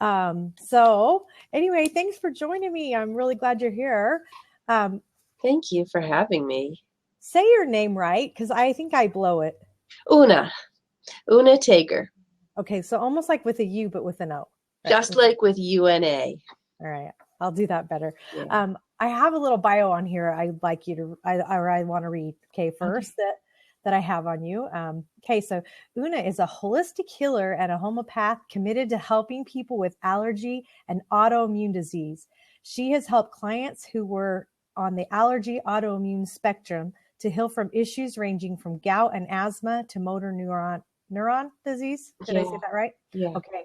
So anyway, thanks for joining me. I'm really glad you're here. Um, Thank you for having me. say your name right, because I think I blow it. Oonagh, Oonagh Taeger, Okay, so almost like with a U, but with an O. Right. just like with UNA. All right. I'll do that better. Yeah. I have a little bio on here I'd like you to, I want to read. Okay, Okay. first that I have on you. Okay, so Oonagh is a holistic healer and a homeopath committed to helping people with allergy and autoimmune disease. She has helped clients who were on the allergy autoimmune spectrum to heal from issues ranging from gout and asthma to motor neuron disease. Did I say Yeah. that right? Yeah. Okay.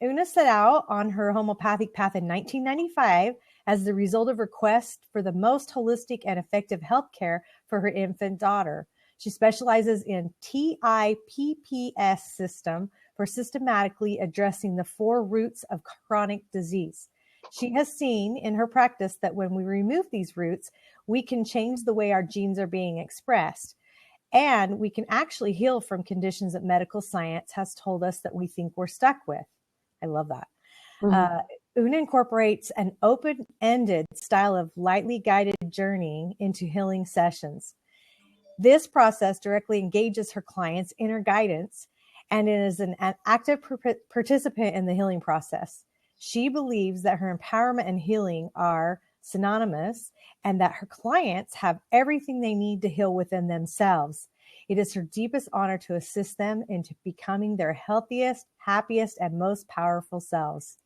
Oonagh set out on her homeopathic path in 1995 as the result of request for the most holistic and effective healthcare for her infant daughter. She specializes in TIPPS system for systematically addressing the four roots of chronic disease. She has seen in her practice that when we remove these roots, we can change the way our genes are being expressed. And we can actually heal from conditions that medical science has told us that we think we're stuck with. I love that. Mhm. Uh, Oonagh incorporates an open-ended style of lightly guided journeying into healing sessions. This process directly engages her clients' inner guidance and is an active participant in the healing process. She believes that her empowerment and healing are synonymous and that her clients have everything they need to heal within themselves. It is her deepest honor to assist them into becoming their healthiest, happiest, and most powerful selves.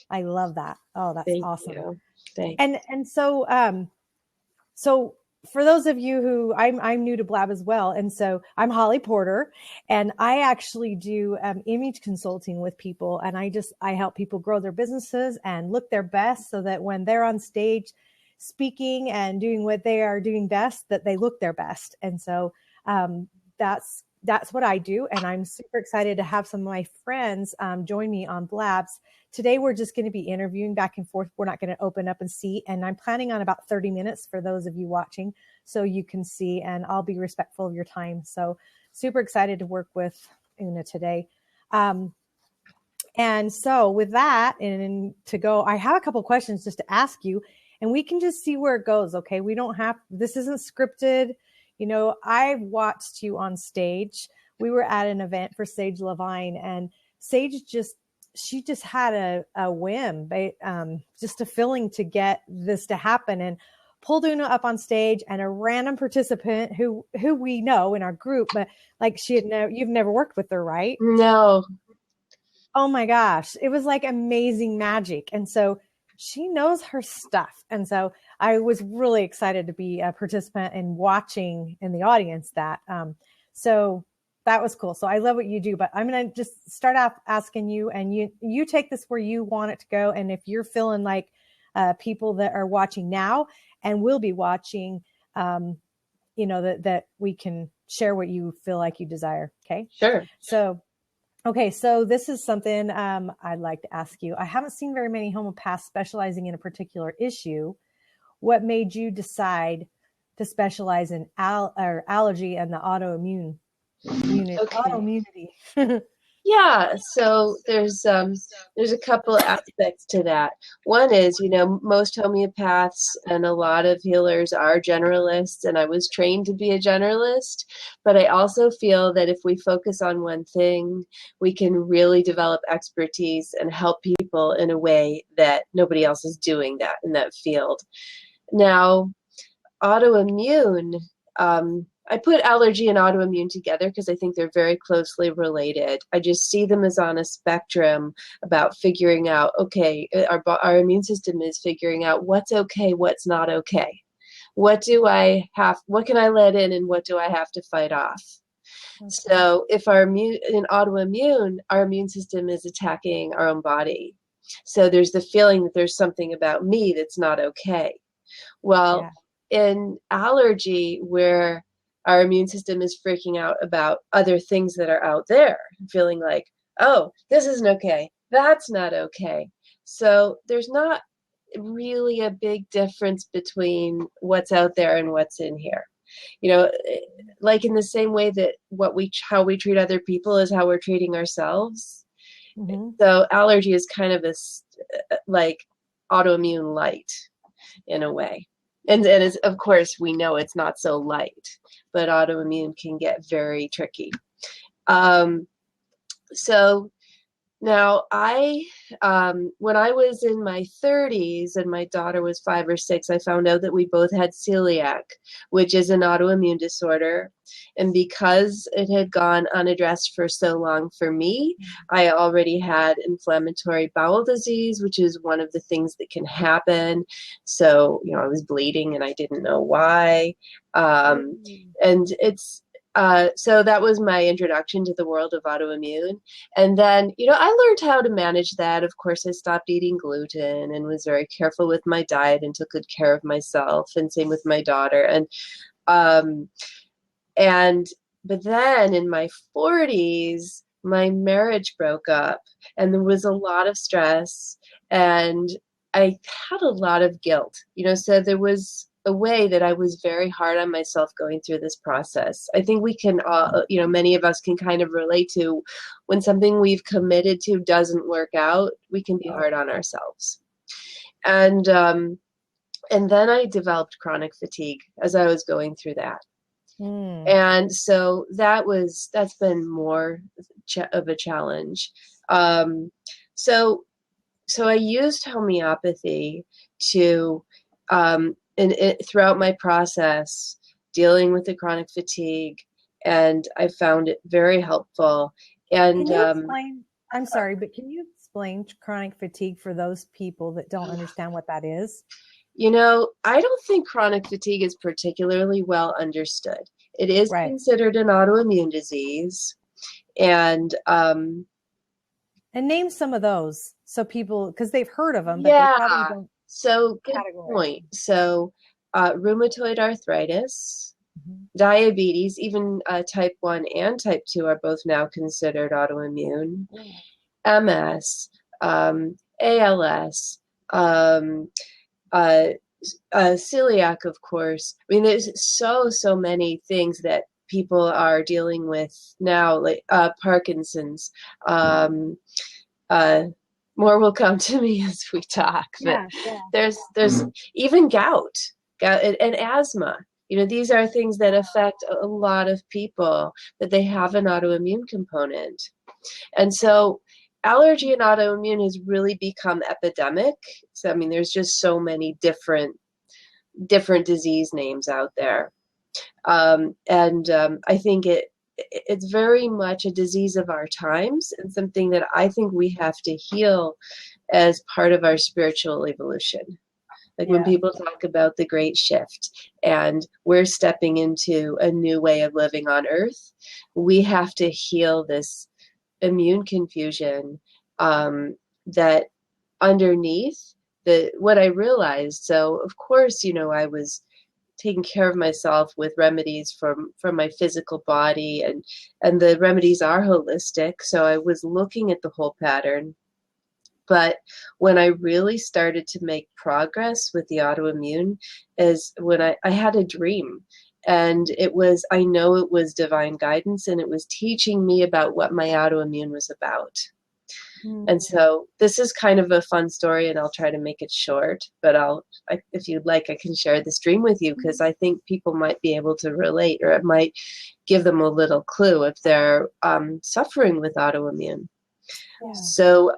I love that. Oh, that's Thank awesome. you. Thank And so for those of you who I'm new to Blab as well, and so I'm Holly Porter, and I actually do image consulting with people, and I help people grow their businesses and look their best, so that when they're on stage speaking and doing what they are doing best, that they look their best. And so um, that's what I do, and I'm super excited to have some of my friends join me on Blabs. Today, we're just going to be interviewing back and forth. We're not going to open up and see. And I'm planning on about 30 minutes for those of you watching so you can see, and I'll be respectful of your time. So super excited to work with Oonagh today. And so with that, and to go, I have a couple questions just to ask you, and we can just see where it goes. Okay. We don't have, this isn't scripted. You know, I watched you on stage. We were at an event for Sage Levine, and Sage she just had a whim, just a feeling to get this to happen, and pulled Oonagh up on stage, and a random participant who we know in our group, but like you've never worked with her, right? you. No. Oh my gosh, it was like amazing magic. And so she knows her stuff. And so I was really excited to be a participant and watching in the audience that. So that was cool. So I love what you do, but I'm going to just start off asking you, and you take this where you want it to go. And if you're feeling like people that are watching now and will be watching, that we can share what you feel like you desire. Okay. Sure. So this is something I'd like to ask you. I haven't seen very many homeopaths specializing in a particular issue. What made you decide to specialize in allergy and the Okay. autoimmunity? Yeah, so there's a couple aspects to that. One is, most homeopaths and a lot of healers are generalists, and I was trained to be a generalist, but I also feel that if we focus on one thing, we can really develop expertise and help people in a way that nobody else is doing that in that field. Now, autoimmune, I put allergy and autoimmune together because I think they're very closely related. I just see them as on a spectrum about figuring out, okay, our immune system is figuring out what's okay, what's not okay. What can I let in, and what do I have to fight off? Okay. So if in autoimmune, our immune system is attacking our own body. So there's the feeling that there's something about me that's not okay. Well, Yeah. in allergy, where our immune system is freaking out about other things that are out there, feeling like, oh, this isn't okay, that's not okay. So there's not really a big difference between what's out there and what's in here. Like in the same way that how we treat other people is how we're treating ourselves. Mm-hmm. So allergy is kind of like autoimmune light in a way. And it's, of course, we know it's not so light, but autoimmune can get very tricky. So now when I was in my 30s and my daughter was 5 or 6, I found out that we both had celiac, which is an autoimmune disorder. And because it had gone unaddressed for so long for me, I already had inflammatory bowel disease, which is one of the things that can happen. So, I was bleeding and I didn't know why. And so that was my introduction to the world of autoimmune. And then, I learned how to manage that. Of course, I stopped eating gluten and was very careful with my diet and took good care of myself, and same with my daughter. But then in my 40s, my marriage broke up and there was a lot of stress and I had a lot of guilt, so there was a way that I was very hard on myself going through this process. I think we can all, many of us can kind of relate to when something we've committed to doesn't work out, we can be hard on ourselves. And then I developed chronic fatigue as I was going through that. And so that's been more of a challenge. So I used homeopathy to, throughout my process, dealing with the chronic fatigue, and I found it very helpful. And can you explain? I'm sorry, but can you explain chronic fatigue for those people that don't understand what that is? I don't think chronic fatigue is particularly well understood. It is considered an autoimmune disease, and name some of those so people, because they've heard of them, but they probably don't. So good point. So rheumatoid arthritis, diabetes, even type 1 and type 2 are both now considered autoimmune. MS, ALS, celiac, of course. I mean, there's so many things that people are dealing with now, like Parkinson's. More will come to me as we talk. But there's even gout and asthma. These are things that affect a lot of people, that they have an autoimmune component. And so allergy and autoimmune has really become epidemic. So, I mean, there's just so many different disease names out there. I think it's very much a disease of our times, and something that I think we have to heal as part of our spiritual evolution. Like when people talk about the great shift and we're stepping into a new way of living on earth, we have to heal this immune confusion that underneath what I realized. So of course, I was taking care of myself with remedies from my physical body, and the remedies are holistic. So I was looking at the whole pattern. But when I really started to make progress with the autoimmune is when I had a dream. And I know it was divine guidance, and it was teaching me about what my autoimmune was about. And so this is kind of a fun story, and I'll try to make it short, but if you'd like, I can share this dream with you, because I think people might be able to relate, or it might give them a little clue if they're suffering with autoimmune. So,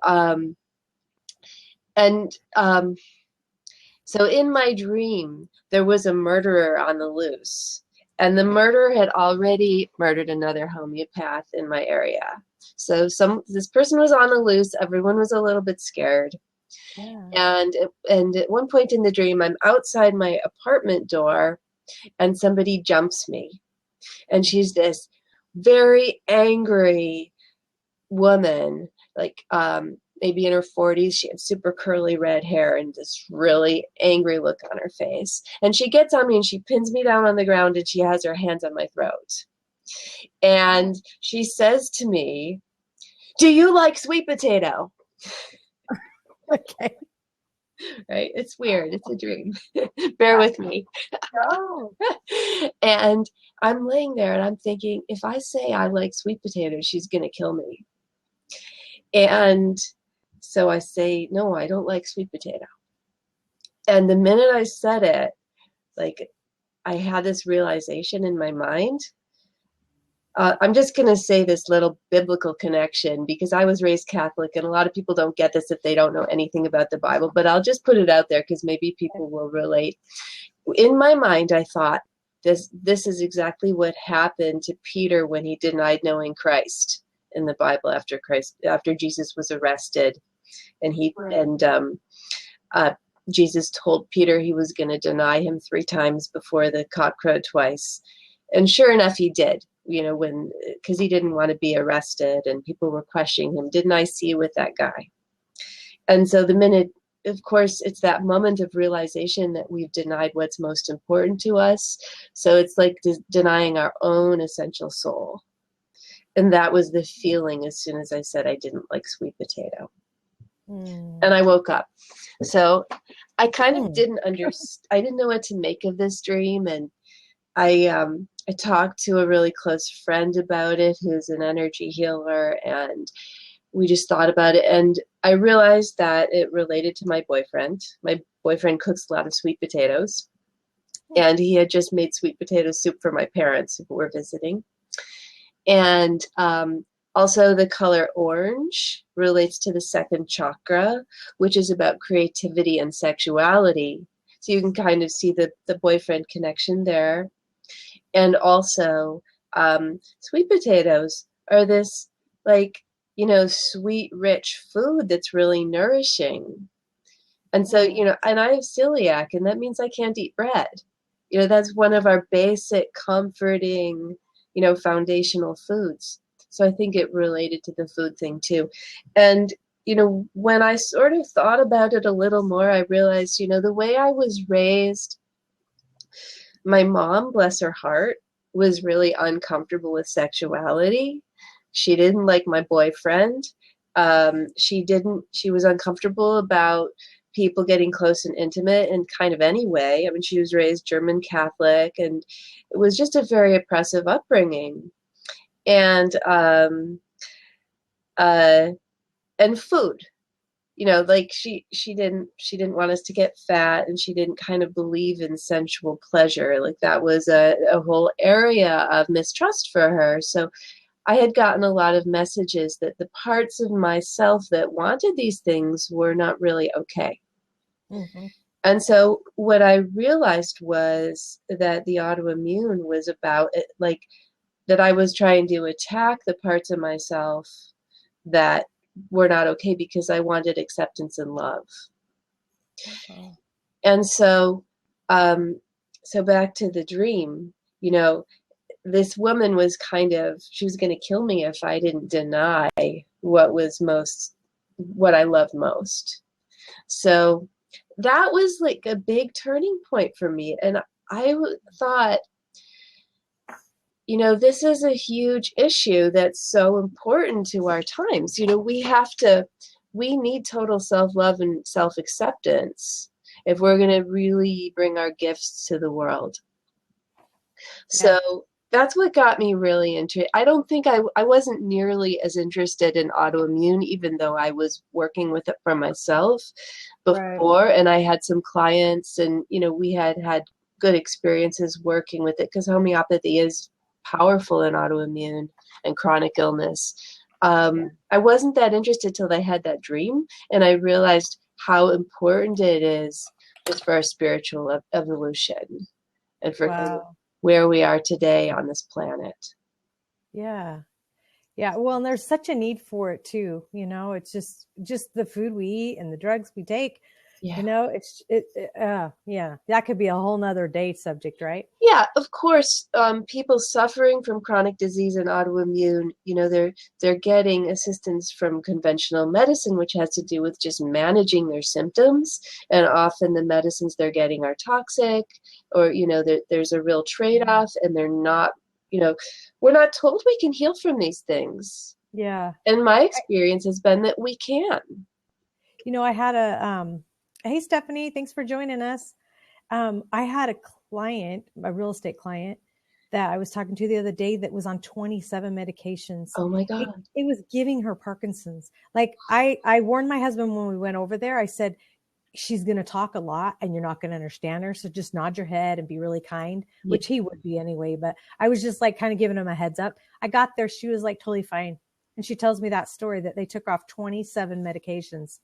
so in my dream, there was a murderer on the loose, and the murderer had already murdered another homeopath in my area. So this person was on the loose. Everyone was a little bit scared. And at one point in the dream, I'm outside my apartment door, and somebody jumps me. And she's this very angry woman, like maybe in her 40s. She had super curly red hair and this really angry look on her face. And she gets on me and she pins me down on the ground, and she has her hands on my throat. And she says to me, "Do you like sweet potato?" Okay. Right? It's weird. It's a dream. Bear with me. And I'm laying there and I'm thinking, if I say I like sweet potatoes, she's going to kill me. And so I say, no, I don't like sweet potato. And the minute I said it, like, I had this realization in my mind. I'm just going to say this little biblical connection because I was raised Catholic, and a lot of people don't get this if they don't know anything about the Bible, but I'll just put it out there because maybe people will relate. In my mind, I thought this is exactly what happened to Peter when he denied knowing Christ in the Bible after Jesus was arrested, and Jesus told Peter he was going to deny him 3 times before the cock crowed twice. And sure enough, he did, because he didn't want to be arrested and people were questioning him. Didn't I see you with that guy? And so the minute, of course, it's that moment of realization that we've denied what's most important to us. So it's like denying our own essential soul. And that was the feeling as soon as I said I didn't like sweet potato. And I woke up. So I kind of didn't I didn't know what to make of this dream. And I talked to a really close friend about it who's an energy healer, and we just thought about it. And I realized that it related to my boyfriend. My boyfriend cooks a lot of sweet potatoes, and he had just made sweet potato soup for my parents who were visiting. And also the color orange relates to the 2nd chakra, which is about creativity and sexuality. So you can kind of see the boyfriend connection there. And also sweet potatoes are this, like, sweet, rich food that's really nourishing. And so, and I have celiac, and that means I can't eat bread. That's one of our basic comforting, foundational foods. So I think it related to the food thing too. And, when I sort of thought about it a little more, I realized, the way I was raised, my mom, bless her heart, was really uncomfortable with sexuality. She didn't like my boyfriend. She was uncomfortable about people getting close and intimate in kind of any way. I mean, she was raised German Catholic, and it was just a very oppressive upbringing. And food, like she didn't want us to get fat, and she didn't kind of believe in sensual pleasure. Like that was a whole area of mistrust for her. So I had gotten a lot of messages that the parts of myself that wanted these things were not really okay. Mm-hmm. And so what I realized was that the autoimmune was about it, like that I was trying to attack the parts of myself that were not okay because I wanted acceptance and love. Okay. And so, so back to the dream, this woman was she was going to kill me if I didn't deny what I loved most. So that was like a big turning point for me. And I thought, this is a huge issue that's so important to our times. We need total self-love and self-acceptance if we're going to really bring our gifts to the world. Yeah. So that's what got me really into it. I don't think I wasn't nearly as interested in autoimmune, even though I was working with it for myself before. Right. And I had some clients, and, we had good experiences working with it because homeopathy is powerful in autoimmune and chronic illness. I wasn't that interested till I had that dream, and I realized how important it is just for our spiritual evolution and for where we are today on this planet. Yeah. Yeah. Well, and there's such a need for it too. It's just the food we eat and the drugs we take. Yeah. Yeah, that could be a whole nother day subject, right? Yeah, of course. People suffering from chronic disease and autoimmune, they're getting assistance from conventional medicine, which has to do with just managing their symptoms. And often the medicines they're getting are toxic, or, there's a real trade-off, and they're not, we're not told we can heal from these things. Yeah. And my experience has been that we can. I had hey, Stephanie, thanks for joining us. I had a real estate client that I was talking to the other day that was on 27 medications. Oh my It, God. it was giving her Parkinson's. Like I warned my husband when we went over there, I said, she's going to talk a lot and you're not going to understand her. So just nod your head and be really kind, Yeah. which he would be anyway. But I was just like kind of giving him a heads up. I got there. She was like totally fine. And she tells me that story that they took off 27 medications.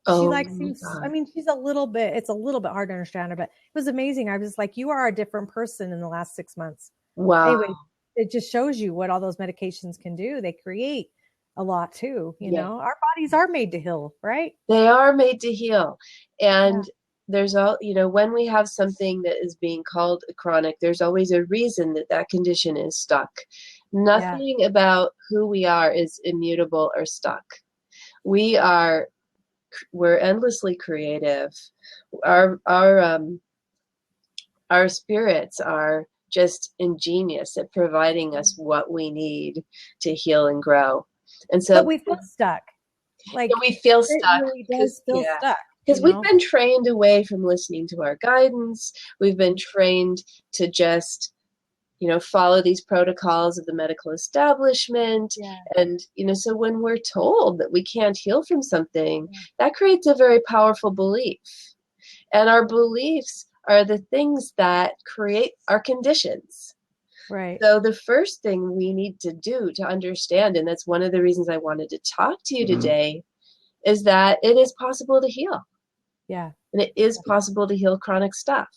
She Oh like my seems, I God. mean, she's a little bit, it's a little bit hard to understand her, but it was amazing. I was like, you are a different person in the last 6 months. Wow. Anyway, it just shows you what all those medications can do. They create a lot too. You Yeah. know, our bodies are made to heal, right? They are made to heal. Yeah. And there's all, when we have something that is being called chronic, there's always a reason that that condition is stuck. Yeah. Nothing about who we are is immutable or stuck. We're endlessly creative. Our spirits are just ingenious at providing us what we need to heal and grow. And But so we feel stuck. Like we feel it stuck really because does feel stuck, because we've been trained away from listening to our guidance. We've been trained to just follow these protocols of the medical establishment. Yeah. And so when we're told that we can't heal from something, that creates a very powerful belief. And our beliefs are the things that create our conditions. Right. So the first thing we need to do to understand, and that's one of the reasons I wanted to talk to you today, is that it is possible to heal. Yeah. And it is possible to heal chronic stuff.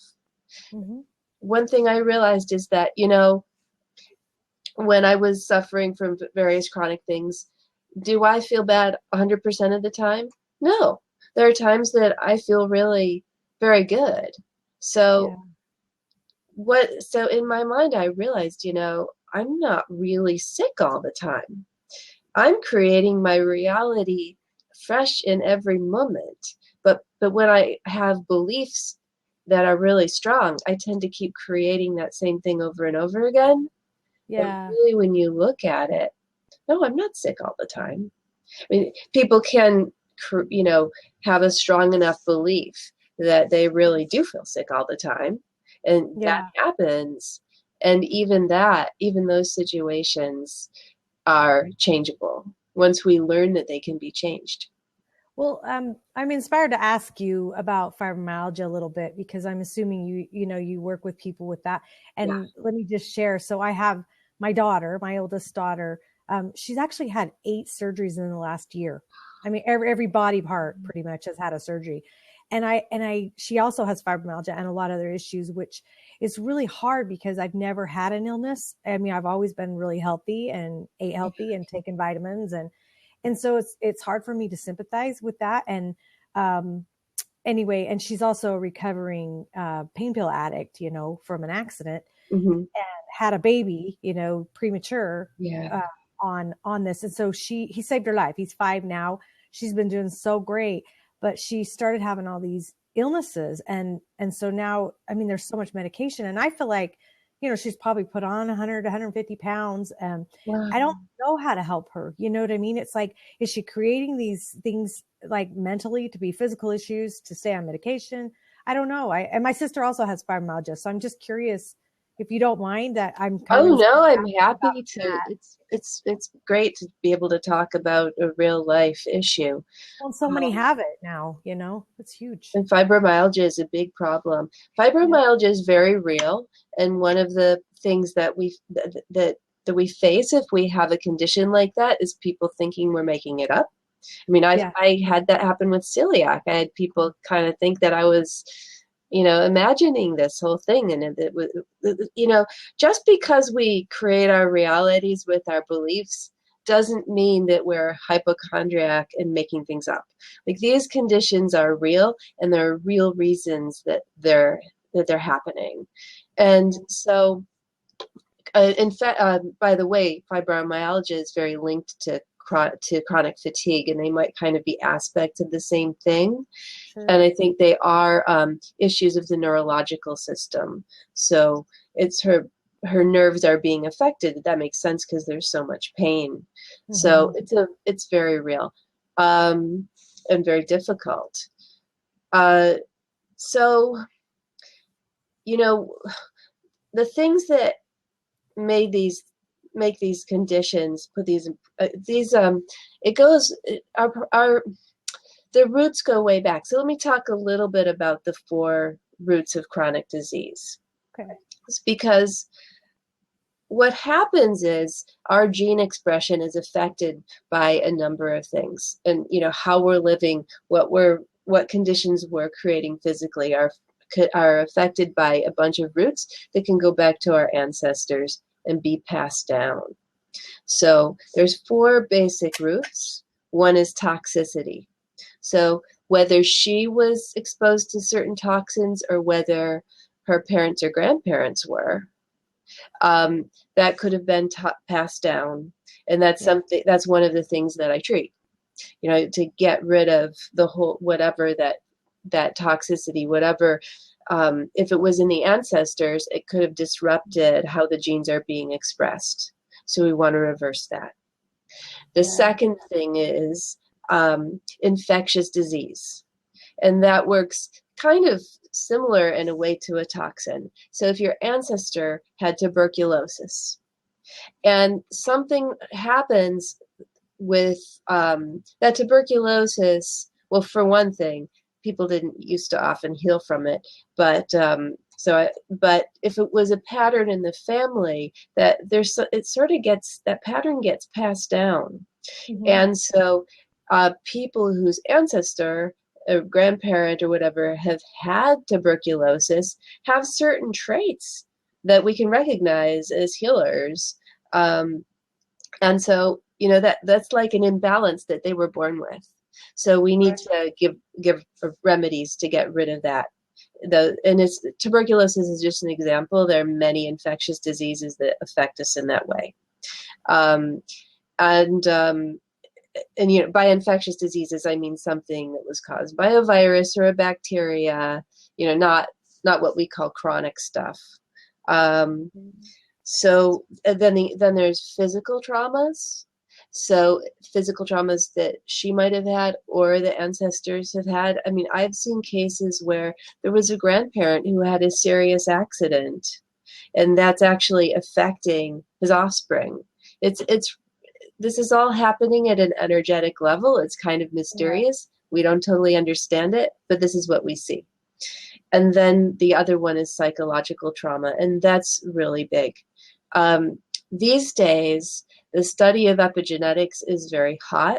Mm-hmm. One thing I realized is that, when I was suffering from various chronic things, do I feel bad 100% of the time? No. There are times that I feel really very good. So so in my mind, I realized, I'm not really sick all the time. I'm creating my reality fresh in every moment. But when I have beliefs that are really strong, I tend to keep creating that same thing over and over again. Yeah. And really, when you look at it, no, I'm not sick all the time. I mean, people can, have a strong enough belief that they really do feel sick all the time. And that happens. And even those situations are changeable once we learn that they can be changed. Well, I'm inspired to ask you about fibromyalgia a little bit because I'm assuming you work with people with that. And let me just share. So I have my daughter, my oldest daughter. She's actually had 8 surgeries in the last year. I mean, every body part pretty much has had a surgery. And she also has fibromyalgia and a lot of other issues, which is really hard because I've never had an illness. I mean, I've always been really healthy and ate healthy and taken vitamins and so it's hard for me to sympathize with that. And anyway, and she's also a recovering pain pill addict, from an accident and had a baby, premature on this. And so he saved her life. He's 5 now. She's been doing so great, but she started having all these illnesses. And so now, I mean, there's so much medication and I feel like, she's probably put on 100, 150 pounds. I don't know how to help her. You know what I mean? It's like, is she creating these things like mentally to be physical issues to stay on medication? I don't know. And my sister also has fibromyalgia. So I'm just curious if you don't mind that I'm kind Oh of. no, I'm happy to. It's great to be able to talk about a real life issue. Well, so many have it now, it's huge. And fibromyalgia is a big problem. Fibromyalgia is very real, and one of the things that we face if we have a condition like that is people thinking we're making it up. I mean, I had that happen with celiac. I had people kind of think that I was, imagining this whole thing, and it was, just because we create our realities with our beliefs doesn't mean that we're hypochondriac and making things up. Like, these conditions are real, and there are real reasons that they're happening. And so, in fact, by the way, fibromyalgia is very linked to chronic fatigue, and they might kind of be aspects of the same thing. Sure. And I think they are issues of the neurological system. So it's her nerves are being affected. That makes sense because there's so much pain. Mm-hmm. So it's very real and very difficult. So, the things that made these make these conditions, put these it goes our the roots go way back. So let me talk a little bit about the 4 roots of chronic disease. Okay. It's because what happens is our gene expression is affected by a number of things, and how we're living, what conditions we're creating physically are affected by a bunch of roots that can go back to our ancestors and be passed down. So there's 4 basic roots. One is toxicity. So whether she was exposed to certain toxins or whether her parents or grandparents were, that could have been passed down. And that's that's one of the things that I treat, to get rid of the whole, whatever that toxicity, whatever, if it was in the ancestors, it could have disrupted how the genes are being expressed. So we want to reverse that. The second thing is infectious disease. And that works kind of similar in a way to a toxin. So if your ancestor had tuberculosis and something happens with that tuberculosis, well, for one thing, people didn't used to often heal from it, but but if it was a pattern in the family, that that pattern gets passed down. Mm-hmm. And so people whose ancestor or grandparent or whatever have had tuberculosis have certain traits that we can recognize as healers. And so, that's like an imbalance that they were born with. So we need to give remedies to get rid of that. Tuberculosis is just an example. There are many infectious diseases that affect us in that way. And by infectious diseases, I mean something that was caused by a virus or a bacteria, not what we call chronic stuff. So then there's physical traumas. So physical traumas that she might have had or the ancestors have had. I mean, I've seen cases where there was a grandparent who had a serious accident, and that's actually affecting his offspring. This is all happening at an energetic level. It's kind of mysterious. We don't totally understand it, but this is what we see. And then the other one is psychological trauma, and that's really big. These days, the study of epigenetics is very hot.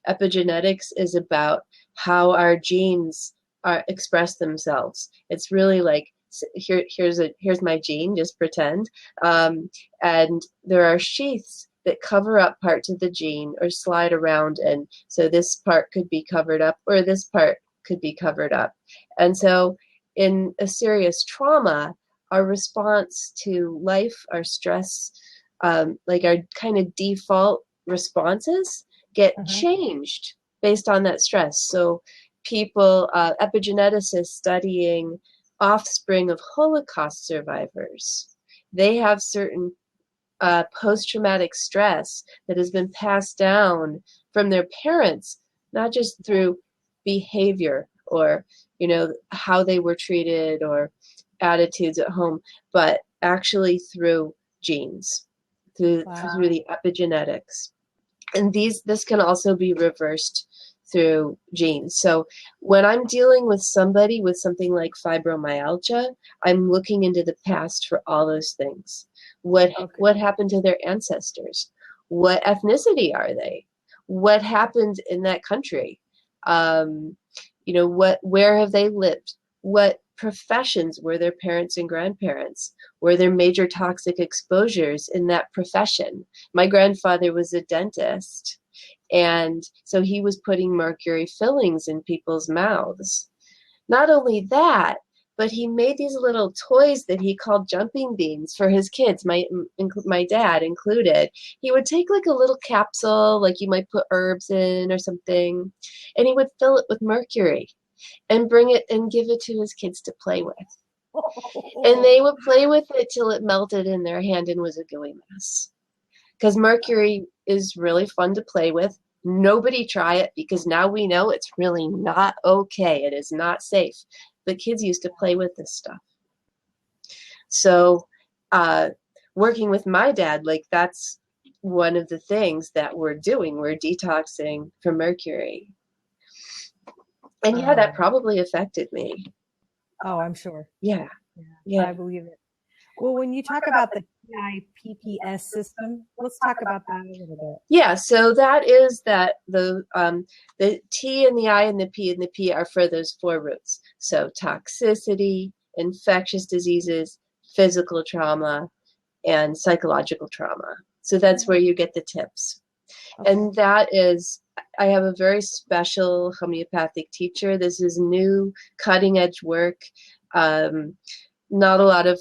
Epigenetics is about how our genes express themselves. It's really like, here's my gene, just pretend. And there are sheaths that cover up parts of the gene or slide around, and so this part could be covered up or this part could be covered up. And so in a serious trauma, our response to life, our stress, like our kind of default responses get changed based on that stress. So people, epigeneticists studying offspring of Holocaust survivors, they have certain post-traumatic stress that has been passed down from their parents, not just through behavior or, how they were treated or attitudes at home, but actually through genes, through the epigenetics. And this can also be reversed through genes. So when I'm dealing with somebody with something like fibromyalgia, I'm looking into the past for all those things. What happened to their ancestors? What ethnicity are they? What happened in that country? Where have they lived? What professions were their parents and grandparents? Were there major toxic exposures in that profession? My grandfather was a dentist, and so he was putting mercury fillings in people's mouths. Not only that, but he made these little toys that he called jumping beans for his kids, my dad included. He would take like a little capsule, like you might put herbs in or something, and he would fill it with mercury and bring it and give it to his kids to play with. And they would play with it till it melted in their hand and was a gooey mess. Because mercury is really fun to play with. Nobody try it, because now we know it's really not okay. It is not safe. But kids used to play with this stuff. So working with my dad, like that's one of the things that we're doing. We're detoxing from mercury. And yeah, that probably affected me. Oh, I'm sure. Yeah. Yeah, Yeah. I believe it. Well, when you talk about the PIPPS system, let's talk about that a little bit. Yeah, so that is that the T and the I and the P are for those 4 roots. So toxicity, infectious diseases, physical trauma, and psychological trauma. So that's where you get the tips. Okay. And that is, I have a very special homeopathic teacher. This is new, cutting edge work. Not a lot of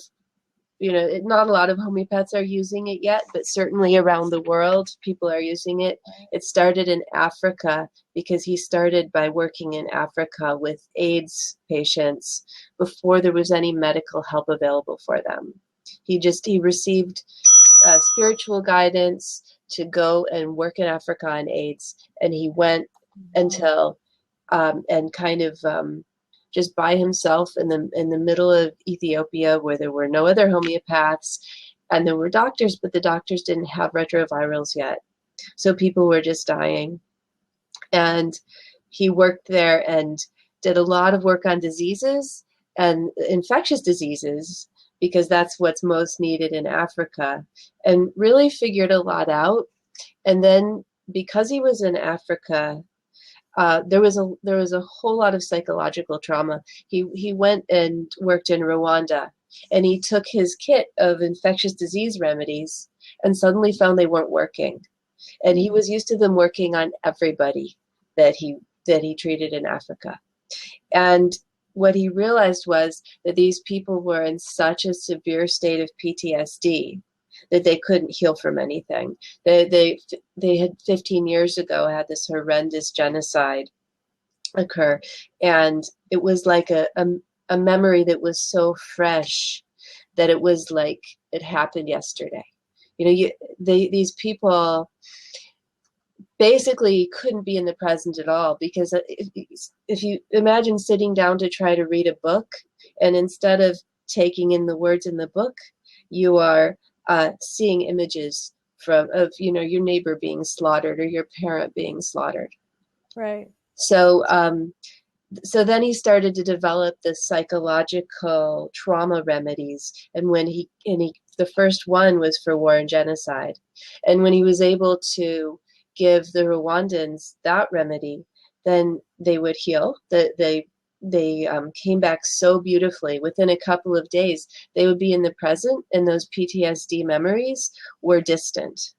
not a lot of homeopaths are using it yet, but certainly around the world, people are using it. It started in Africa because he started by working in Africa with AIDS patients before there was any medical help available for them. He received spiritual guidance to go and work in Africa on AIDS, and he went until and kind of just by himself in the middle of Ethiopia, where there were no other homeopaths, and there were doctors, but the doctors didn't have retrovirals yet, so people were just dying. And he worked there and did a lot of work on diseases and infectious diseases, because that's what's most needed in Africa, and really figured a lot out. And then because he was in Africa, there was a whole lot of psychological trauma. He went and worked in Rwanda, and he took his kit of infectious disease remedies and suddenly found they weren't working. And he was used to them working on everybody that he treated in Africa. And what he realized was that these people were in such a severe state of PTSD that they couldn't heal from anything. They had 15 years ago had this horrendous genocide occur, and it was like a memory that was so fresh that it was like it happened yesterday. These people basically couldn't be in the present at all, because if you imagine sitting down to try to read a book, and instead of taking in the words in the book, you are seeing images of your neighbor being slaughtered or your parent being slaughtered. Right. So so then he started to develop the psychological trauma remedies, and the first one was for war and genocide. And when he was able to give the Rwandans that remedy, then they would heal. They came back so beautifully. Within a couple of days, they would be in the present, and those PTSD memories were distant.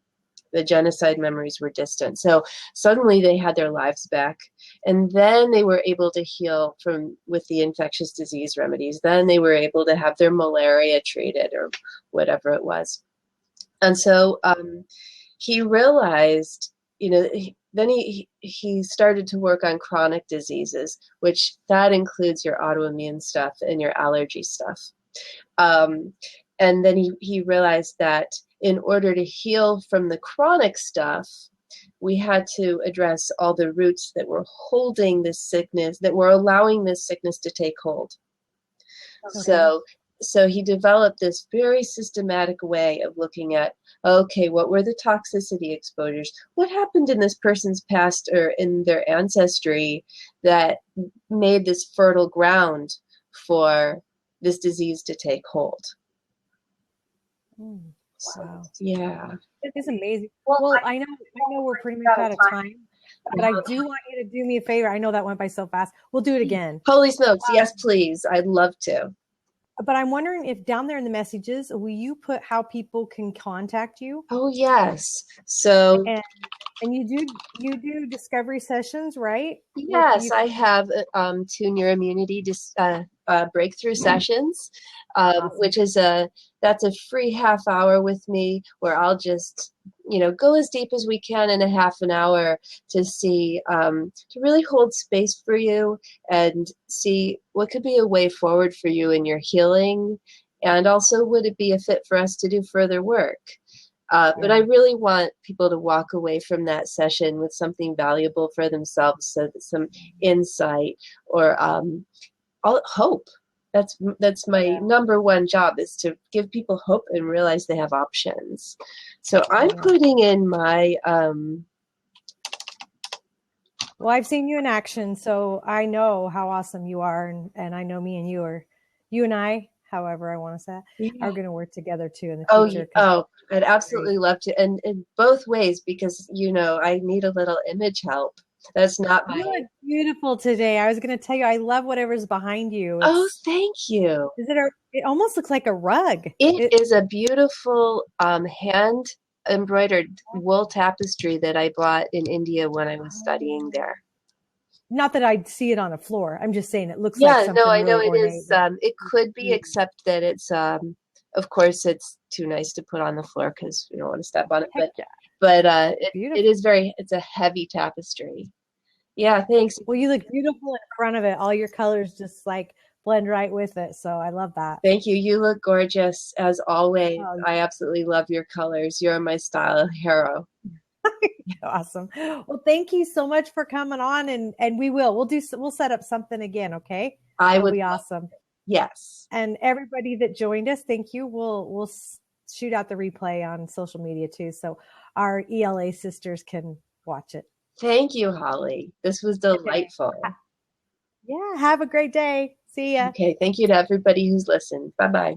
The genocide memories were distant. So suddenly they had their lives back, and then they were able to heal with the infectious disease remedies. Then they were able to have their malaria treated or whatever it was. And so he realized, then he started to work on chronic diseases, which that includes your autoimmune stuff and your allergy stuff. And then he realized that in order to heal from the chronic stuff, we had to address all the roots that were holding this sickness, that were allowing this sickness to take hold. Okay. So he developed this very systematic way of looking at, okay, what were the toxicity exposures? What happened in this person's past or in their ancestry that made this fertile ground for this disease to take hold? Wow. So, yeah. It is amazing. Well, I know we're pretty much out of time, but I do want you to do me a favor. I know that went by so fast. We'll do it again. Holy smokes. Yes, please. I'd love to. But I'm wondering if down there in the messages, will you put how people can contact you? Oh, yes. So, and you do discovery sessions, right? Yes, I have Tune Your Immunity breakthrough sessions, awesome. Which is that's a free half hour with me, where I'll just go as deep as we can in a half an hour to see to really hold space for you and see what could be a way forward for you in your healing, and also would it be a fit for us to do further work. But I really want people to walk away from that session with something valuable for themselves, so that some insight or hope. that's my number one job, is to give people hope and realize they have options. So I'm putting in my well, I've seen you in action, so I know how awesome you are, and I know me and you and I, however I want to say it, are going to work together too in the future. I'd absolutely love to, and in both ways, because I need a little image help. That's not my. You look beautiful today. I was going to tell you, I love whatever's behind you. Thank you. It almost looks like a rug. It is a beautiful hand embroidered wool tapestry that I bought in India when I was studying there. Not that I'd see it on a floor. I'm just saying it looks like something. I know really it is. It could be, except that it's of course it's too nice to put on the floor because you don't want to step on it. But it is it's a heavy tapestry. Yeah, thanks. Well, you look beautiful in front of it. All your colors just like blend right with it. So I love that. Thank you. You look gorgeous as always. I absolutely love your colors. You're my style hero. Awesome. Well, thank you so much for coming on, and we'll set up something again. Okay. It'll be awesome. Yes. And everybody that joined us, thank you. We'll shoot out the replay on social media too, so our ELA sisters can watch it. Thank you, Holly. This was delightful. Yeah. Have a great day. See ya. Okay. Thank you to everybody who's listened. Bye-bye.